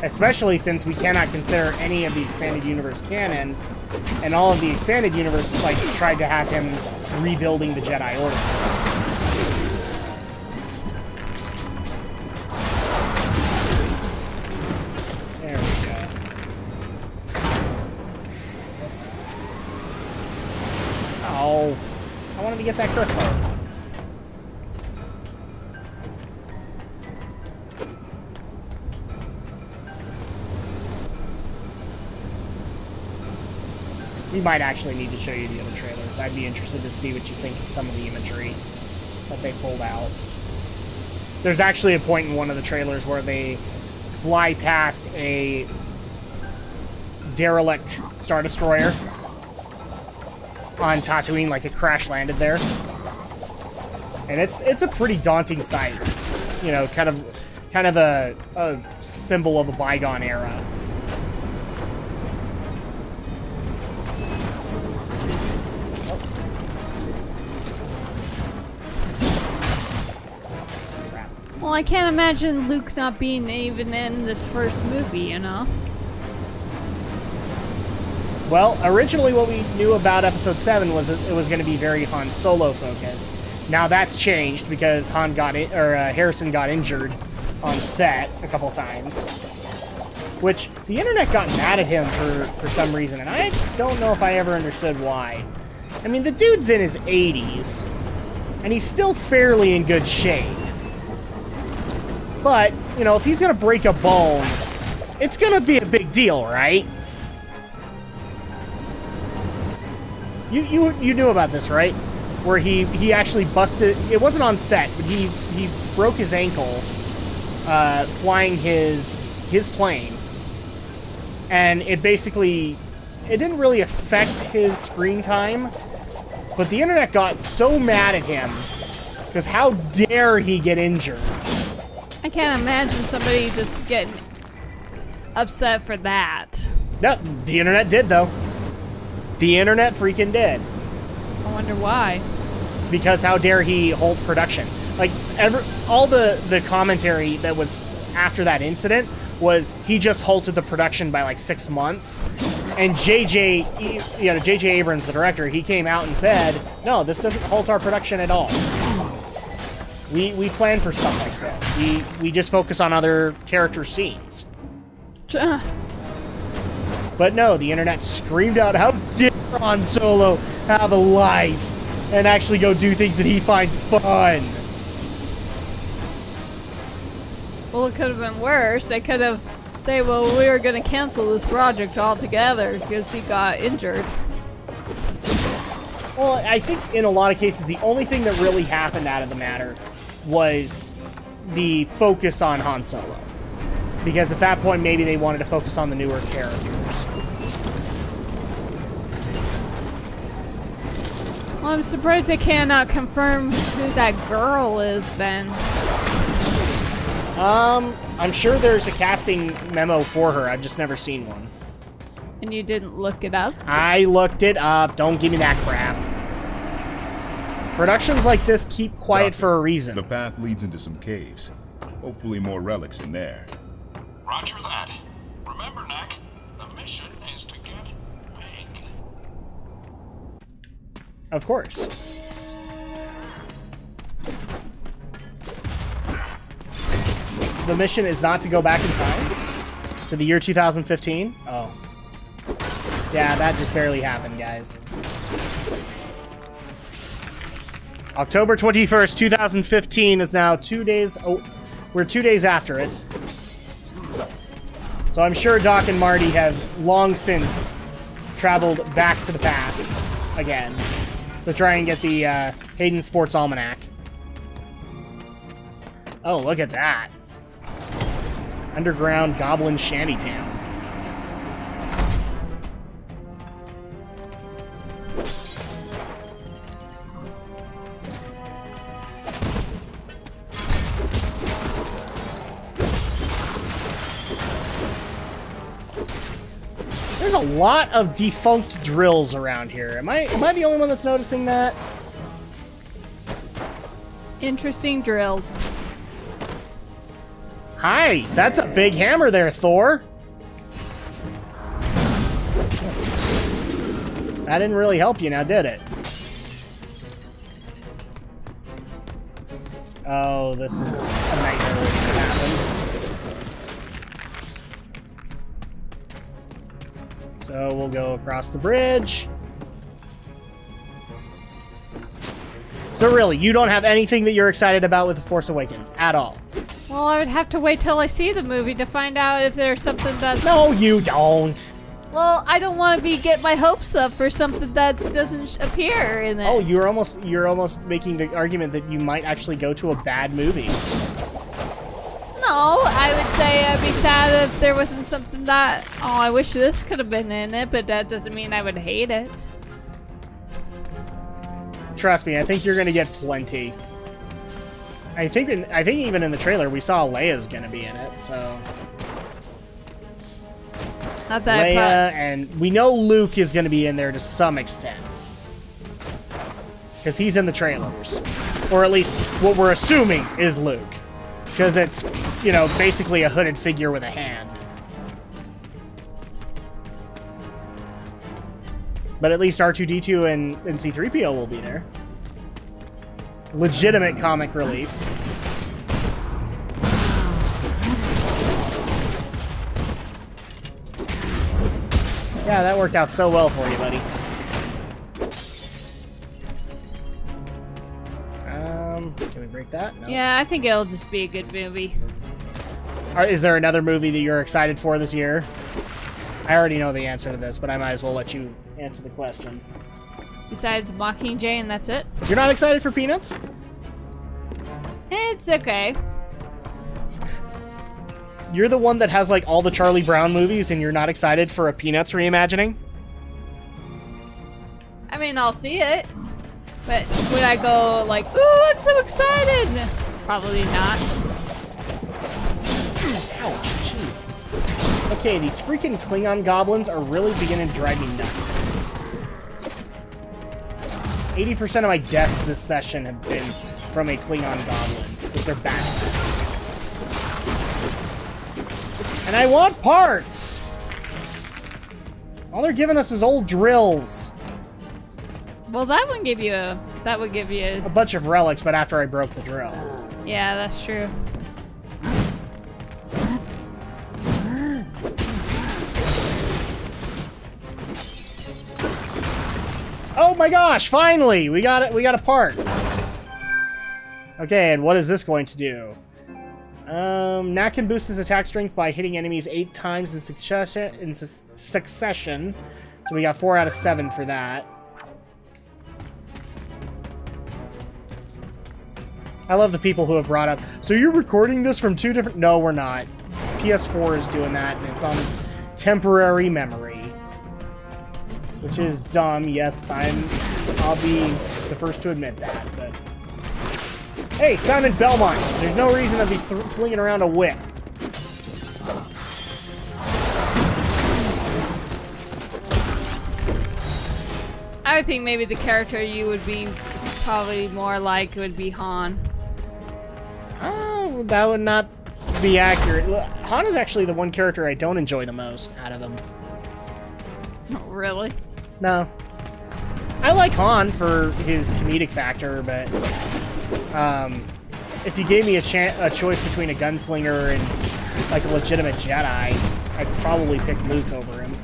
Especially since we cannot consider any of the expanded universe canon, and all of the expanded universe like tried to have him rebuilding the Jedi Order. There we go. Oh, I wanted to get that crystal. We might actually need to show you the other trailers. I'd be interested to see what you think of some of the imagery that they pulled out. There's actually a point in one of the trailers where they fly past a derelict Star Destroyer on Tatooine, like it crash landed there. And it's a pretty daunting sight. You know, kind of a symbol of a bygone era. Well, I can't imagine Luke not being even in this first movie, you know? Well, originally what we knew about Episode 7 was that it was going to be very Han Solo focused. Now that's changed because Harrison got injured on set a couple times. Which, the internet got mad at him for some reason, and I don't know if I ever understood why. I mean, the dude's in his 80s, and he's still fairly in good shape. But, you know, if he's gonna break a bone, it's gonna be a big deal, right? You knew about this, right? Where he actually busted... It wasn't on set, but he broke his ankle flying his plane. And it basically... It didn't really affect his screen time, but the internet got so mad at him because how dare he get injured? I can't imagine somebody just getting upset for that. No, the internet did, though. The internet freaking did. I wonder why. Because how dare he hold production? Like, all the commentary that was after that incident was he just halted the production by like 6 months. And J.J. Abrams, the director, he came out and said, no, this doesn't halt our production at all. We plan for stuff like this. We just focus on other character scenes. But no, the internet screamed out, how dare Han Solo have a life and actually go do things that he finds fun. Well, it could have been worse. They could have said, well, we were going to cancel this project altogether because he got injured. Well, I think in a lot of cases, the only thing that really happened out of the matter was the focus on Han Solo. Because at that point, maybe they wanted to focus on the newer characters. Well, I'm surprised they cannot confirm who that girl is then. I'm sure there's a casting memo for her. I've just never seen one. And you didn't look it up? I looked it up. Don't give me that crap. Productions like this keep quiet Doctor, for a reason. The path leads into some caves. Hopefully more relics in there. Roger that. Remember, Knack, the mission is to get big. Of course. The mission is not to go back in time? To the year 2015? Oh. Yeah, that just barely happened, guys. October 21st, 2015 is now 2 days... Oh, we're 2 days after it. So I'm sure Doc and Marty have long since traveled back to the past again to try and get the Hayden Sports Almanac. Oh, look at that. Underground Goblin Shantytown. There's a lot of defunct drills around here. Am I the only one that's noticing that? Interesting drills. Hi, that's a big hammer there, Thor. That didn't really help you now, did it? Oh, this is a nightmare waiting to happen. So we'll go across the bridge. So really, you don't have anything that you're excited about with The Force Awakens at all? Well, I would have to wait till I see the movie to find out if there's something that's... No, you don't. Well, I don't want to get my hopes up for something that doesn't appear in it. Oh, you're almost making the argument that you might actually go to a bad movie. No, I would say I'd be sad if there wasn't something that, oh, I wish this could have been in it, but that doesn't mean I would hate it. Trust me, I think you're gonna get plenty. I think even in the trailer we saw Leia's gonna be in it, so. Not that Leia, and we know Luke is gonna be in there to some extent. Because he's in the trailers. Or at least what we're assuming is Luke. Because it's, you know, basically a hooded figure with a hand. But at least R2-D2 and C-3PO will be there. Legitimate comic relief. Yeah, that worked out so well for you, buddy. Can we break that? No. Yeah, I think it'll just be a good movie. Is there another movie that you're excited for this year? I already know the answer to this, but I might as well let you answer the question. Besides Mockingjay, and that's it? You're not excited for Peanuts? It's okay. You're the one that has, like, all the Charlie Brown movies, and you're not excited for a Peanuts reimagining? I mean, I'll see it. But would I go like, ooh, I'm so excited? Probably not. Ouch, jeez. Okay, these freaking Klingon goblins are really beginning to drive me nuts. 80% of my deaths this session have been from a Klingon goblin with their backpacks. And I want parts! All they're giving us is old drills. Well, that would give you a bunch of relics, but after I broke the drill. Yeah, that's true. Oh my gosh, finally! We got it, we got a part. Okay, and what is this going to do? Knack can boost his attack strength by hitting enemies 8 times in succession. So we got 4 out of 7 for that. I love the people who have brought up, so you're recording this from 2 different... No, we're not. PS4 is doing that, and it's on its temporary memory. Which is dumb, yes, I'll be the first to admit that, but... Hey, sounded Belmont! There's no reason to be flinging around a whip. I would think maybe the character you would be probably more like would be Han. Oh, that would not be accurate. Han is actually the one character I don't enjoy the most out of them. Oh, really? No. I like Han for his comedic factor, but if you gave me a choice between a gunslinger and like a legitimate Jedi, I'd probably pick Luke over him.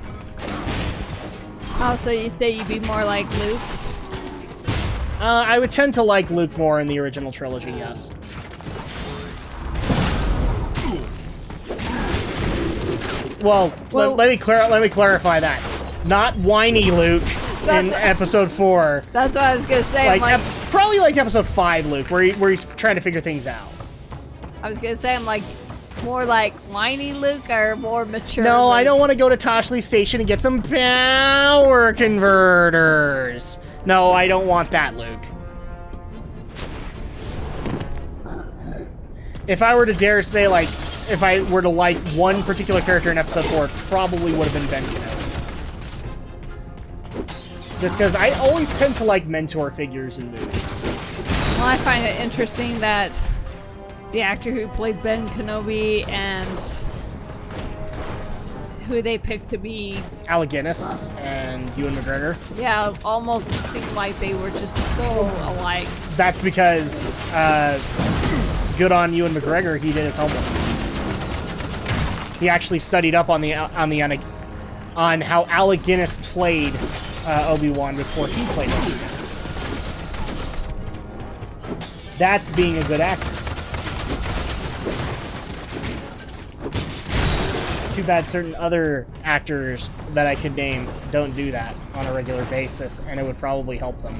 Oh, so you say you'd be more like Luke? I would tend to like Luke more in the original trilogy, yes. Well, let me clarify that. Not whiny Luke in episode 4. That's what I was gonna say. Like, probably like episode 5 Luke, where he's trying to figure things out. I was gonna say I'm like more like whiny Luke or more mature. No, Luke. I don't want to go to Toshley Station and get some power converters. No, I don't want that, Luke. If I were to dare say, like, if I were to like one particular character in episode 4, it probably would have been Ben Kenobi. Just because I always tend to like mentor figures in movies. Well, I find it interesting that the actor who played Ben Kenobi and who they picked to be Alec Guinness and Ewan McGregor. Yeah, almost seemed like they were just so alike. That's because, good on Ewan McGregor, he did his homework. He actually studied up on how Alec Guinness played Obi-Wan before he played Obi-Wan. That's being a good actor. Too bad certain other actors that I could name don't do that on a regular basis, and it would probably help them.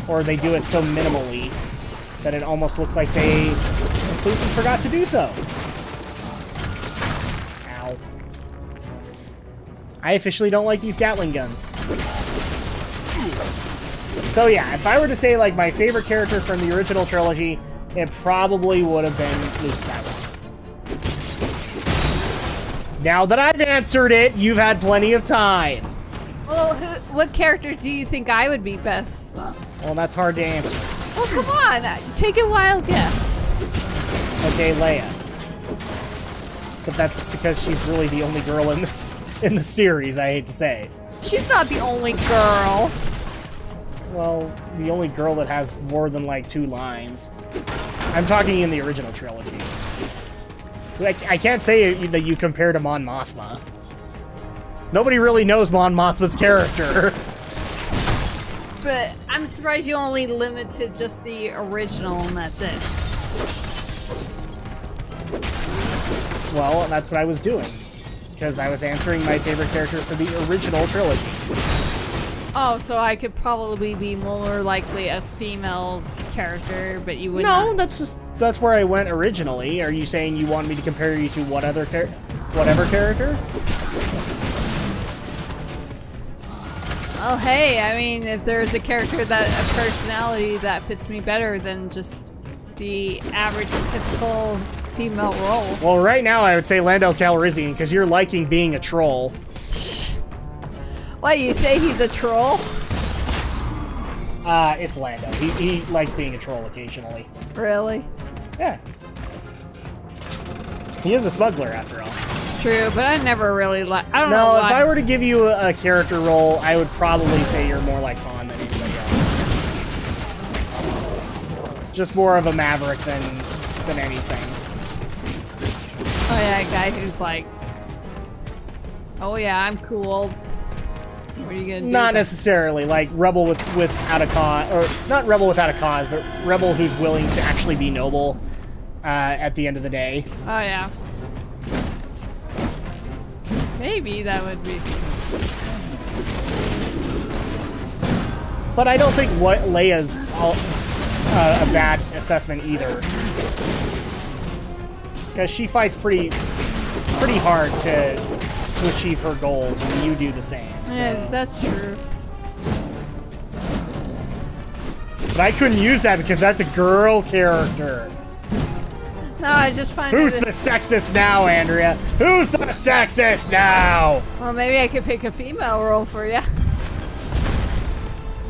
Or they do it so minimally that it almost looks like they completely forgot to do so. Ow. I officially don't like these Gatling guns. So yeah, if I were to say like my favorite character from the original trilogy, it probably would have been Luke Skywalker. Now that I've answered it, you've had plenty of time. Well, what character do you think I would be best? Well, that's hard to answer. Well, come on, take a wild guess. Okay, Leia. But that's because she's really the only girl in the series, I hate to say. She's not the only girl. Well, the only girl that has more than like 2 lines. I'm talking in the original trilogy. I can't say that you compare to Mon Mothma. Nobody really knows Mon Mothma's character. But I'm surprised you only limited just the original and that's it. Well, that's what I was doing. Because I was answering my favorite character for the original trilogy. Oh, so I could probably be more likely a female character, but you would No, not. that's where I went originally. Are you saying you want me to compare you to whatever character? Oh, hey, I mean, if there's a character that a personality that fits me better than just the average typical female role. Well, right now I would say Lando Calrissian because you're liking being a troll. What, you say he's a troll? It's Lando. He likes being a troll occasionally. Really? Yeah. He is a smuggler, after all. True, but I never really I don't know No, why. if I were to give you a character role, I would probably say you're more like Han than anybody else. Just more of a maverick than anything. Oh yeah, a guy who's like, oh yeah, I'm cool. What are you gonna do? Not necessarily, like rebel without a cause, or not rebel without a cause, but rebel who's willing to actually be noble at the end of the day. Oh yeah. Maybe that would be. But I don't think what Leia's a bad assessment either, because she fights pretty hard to achieve her goals, and you do the same. So. Yeah, that's true. But I couldn't use that because that's a girl character. No, I just find Who's the sexist now, Andrea? Who's the sexist now? Well, maybe I could pick a female role for you.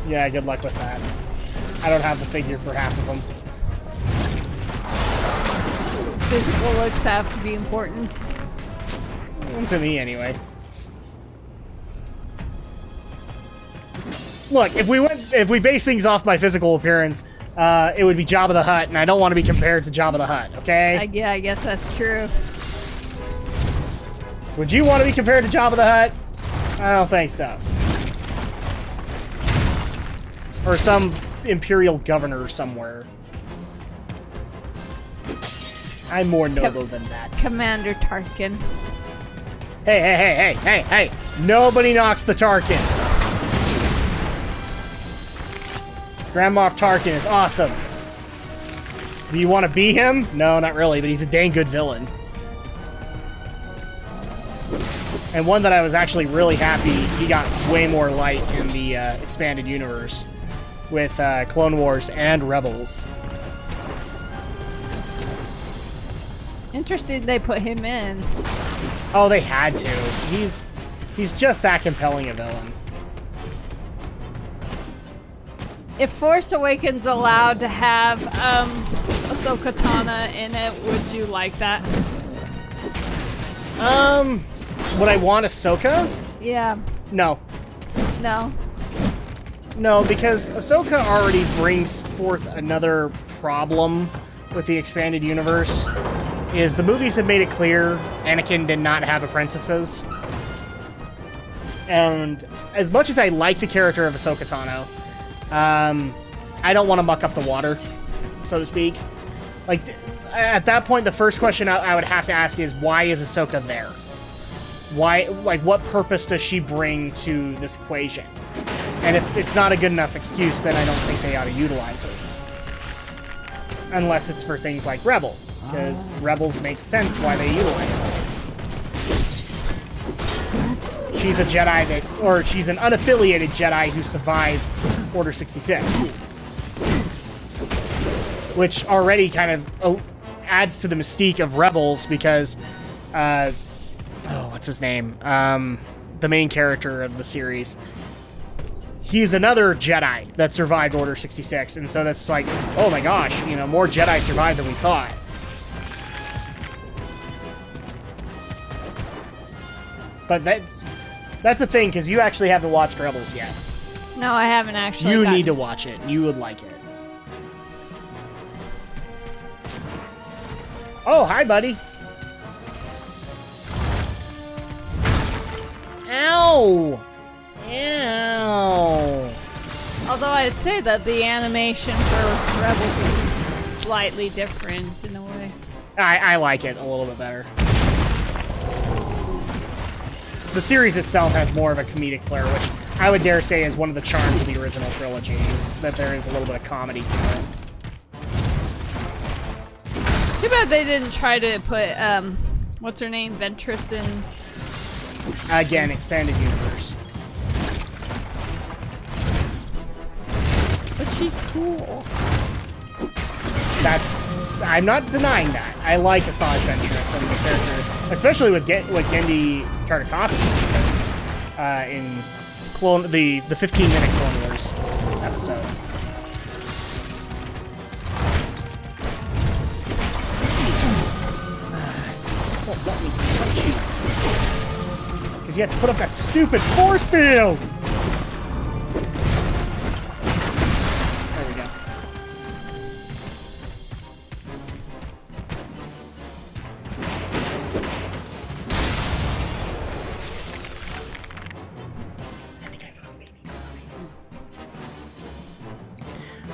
Yeah, good luck with that. I don't have the figure for half of them. Physical looks have to be important. To me, anyway. Look, if we base things off my physical appearance, it would be Jabba the Hutt, and I don't want to be compared to Jabba the Hutt, okay? Yeah, I guess that's true. Would you want to be compared to Jabba the Hutt? I don't think so. Or some imperial governor somewhere. I'm more noble than that. Commander Tarkin. Hey. Nobody knocks the Tarkin. Grand Moff Tarkin is awesome. Do you want to be him? No, not really, but he's a dang good villain. And one that I was actually really happy he got way more light in the expanded universe with Clone Wars and Rebels. Interesting they put him in. Oh, they had to. He's just that compelling a villain. If Force Awakens allowed to have a Ahsoka-Tana in it, would you like that? Would I want Ahsoka? Yeah. No. No. No, because Ahsoka already brings forth another problem with the expanded universe, is the movies have made it clear Anakin did not have apprentices. And as much as I like the character of Ahsoka Tano, I don't want to muck up the water, so to speak. Like, at that point, the first question I would have to ask is, why is Ahsoka there? Why, like, what purpose does she bring to this equation? And if it's not a good enough excuse, then I don't think they ought to utilize her. Unless it's for things like Rebels, because Rebels makes sense why they utilize her. She's a Jedi that, or she's an unaffiliated Jedi who survived Order 66. Which already kind of adds to the mystique of Rebels because, what's his name? The main character of the series. He's another Jedi that survived Order 66, and so that's like, oh my gosh, you know, more Jedi survived than we thought. But that's the thing, because you actually haven't watched Rebels yet. No, I haven't actually. You need to watch it. You would like it. Oh, hi, buddy. Ow! Ow! Although I'd say that the animation for Rebels is slightly different in a way. I like it a little bit better. The series itself has more of a comedic flair, which I would dare say is one of the charms of the original trilogy, is that there is a little bit of comedy to it. Too bad they didn't try to put, what's her name, Ventress in. Again, expanded universe. But she's cool. I'm not denying that. I like Asajj Ventress and the character, especially with Genndy Tartakovsky in the 15-minute Clone Wars episodes. Just won't let me punch you. Because you have to put up that stupid force field! There we go.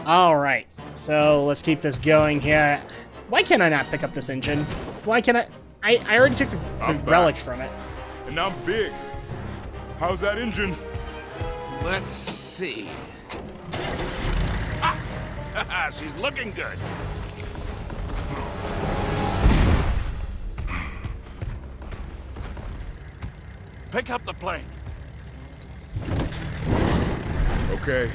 Alright, so let's keep this going here. Why can't I not pick up this engine? Why can't I already took the relics from it. And I'm big. How's that engine? Let's see. Ah! She's looking good. Pick up the plane. Okay.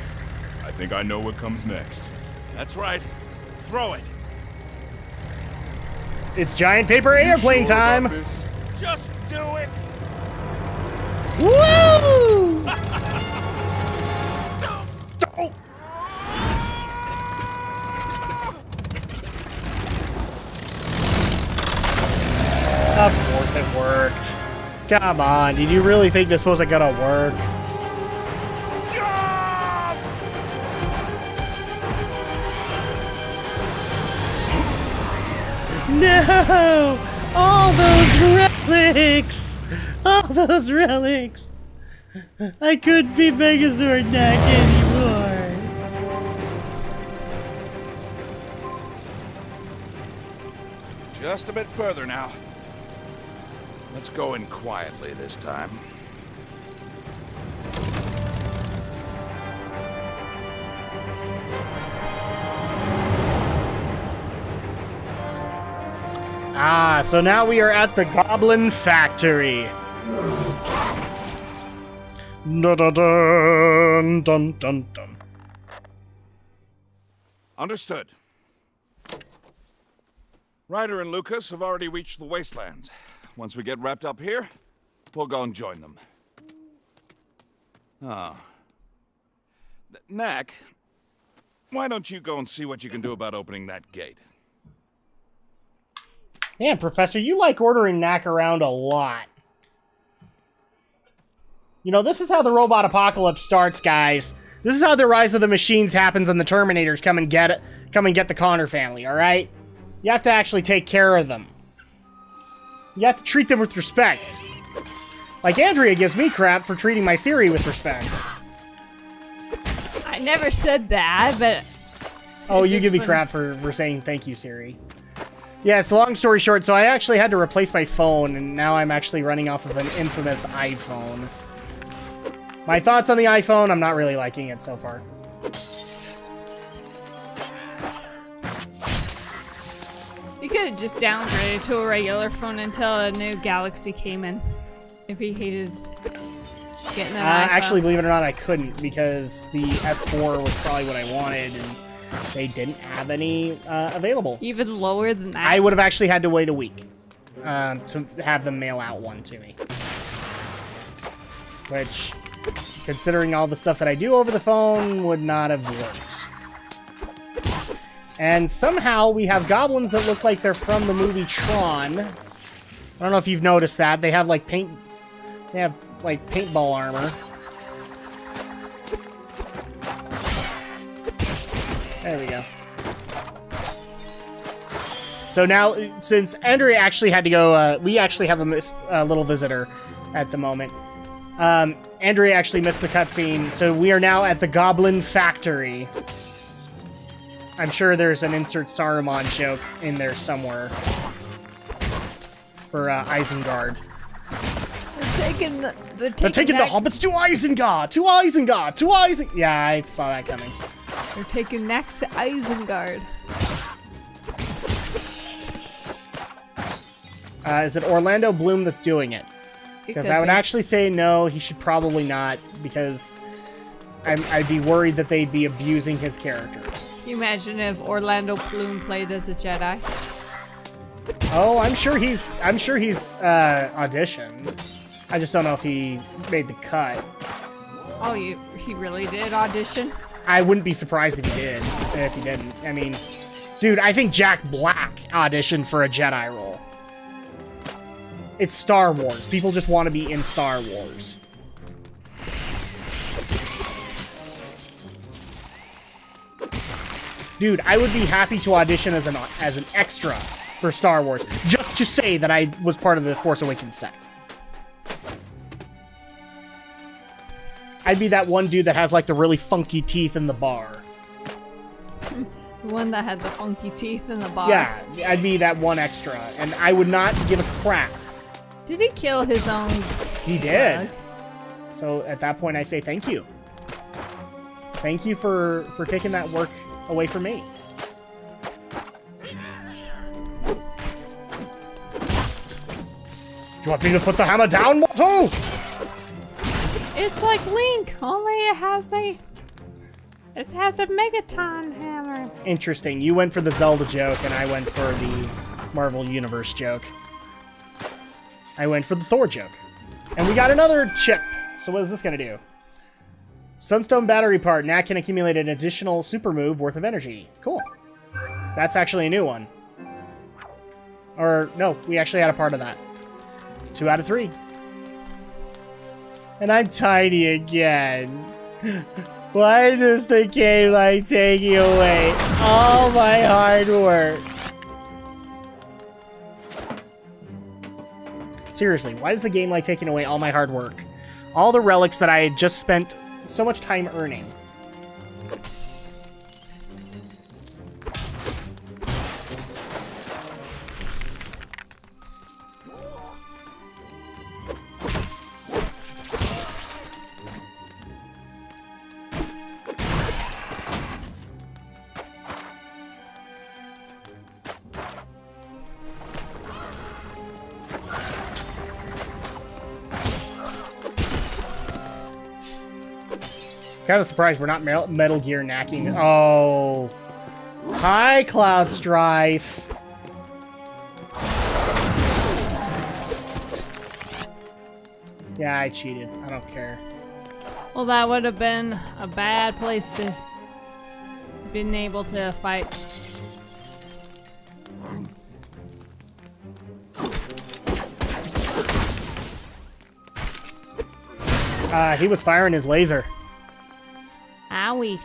I think I know what comes next. That's right. Throw it. It's giant paper airplane Sure time! about this? Just do it. Woo! Of course it worked. Come on, did you really think this wasn't gonna work? No! All those relics! All those relics! I couldn't be Megazord Knack anymore. Just a bit further now. Let's go in quietly this time. Ah, so now we are at the Goblin Factory. Dun dun dun dun dun dun. Understood. Ryder and Lucas have already reached the wastelands. Once we get wrapped up here, we'll go and join them. Ah. Knack, why don't you go and see what you can do about opening that gate? Man, Professor, you like ordering Knack around a lot. You know, this is how the robot apocalypse starts, guys. This is how the rise of the machines happens and the Terminators come and get the Connor family, alright? You have to actually take care of them. You have to treat them with respect. Like Andrea gives me crap for treating my Siri with respect. I never said that, but... Oh, you give me crap for saying thank you, Siri. Yes, long story short, so I actually had to replace my phone, and now I'm actually running off of an infamous iPhone. My thoughts on the iPhone, I'm not really liking it so far. You could have just downgraded to a regular phone until a new Galaxy came in. If he hated getting an iPhone. Actually, believe it or not, I couldn't, because the S4 was probably what I wanted, and they didn't have any available. Even lower than that? I would have actually had to wait a week to have them mail out one to me. Which, considering all the stuff that I do over the phone, would not have worked. And somehow we have goblins that look like they're from the movie Tron. I don't know if you've noticed that. They have like paintball armor. There we go. So now, since Andrea actually had to go, we actually have a little visitor at the moment. Andrea actually missed the cutscene, so we are now at the Goblin Factory. I'm sure there's an insert Saruman joke in there somewhere for Isengard. They're taking the hobbits to Isengard! To Isengard! To Isengard! Yeah, I saw that coming. They're taking Knack to Isengard. Is it Orlando Bloom that's doing it? Because I would actually say no, he should probably not, because I'd be worried that they'd be abusing his character. Can you imagine if Orlando Bloom played as a Jedi? Oh, I'm sure he's auditioned. I just don't know if he made the cut. Oh, he really did audition? I wouldn't be surprised if he did, if he didn't. I mean, dude, I think Jack Black auditioned for a Jedi role. It's Star Wars. People just want to be in Star Wars. Dude, I would be happy to audition as an extra for Star Wars, just to say that I was part of the Force Awakens set. I'd be that one dude that has like the really funky teeth in the bar. The one that had the funky teeth in the bar. Yeah, I'd be that one extra, and I would not give a crap. Did he kill his own? He did. So at that point, I say thank you. Thank you for taking that work away from me. Do you want me to put the hammer down, Mortal? It's like Link, only it has a Megaton hammer. Interesting. You went for the Zelda joke, and I went for the Marvel Universe joke. I went for the Thor joke. And we got another chip. So what is this going to do? Sunstone battery part. Knack can accumulate an additional super move worth of energy. Cool. That's actually a new one. Or, no, we actually had a part of that. 2 out of 3. And I'm tiny again. Why does the game like taking away all my hard work? Seriously, why does the game like taking away all my hard work? All the relics that I had just spent so much time earning. Kind of surprised we're not Metal Gear knacking. Oh. Hi, Cloud Strife. Yeah, I cheated. I don't care. Well, that would have been a bad place to been able to fight. He was firing his laser. Owie.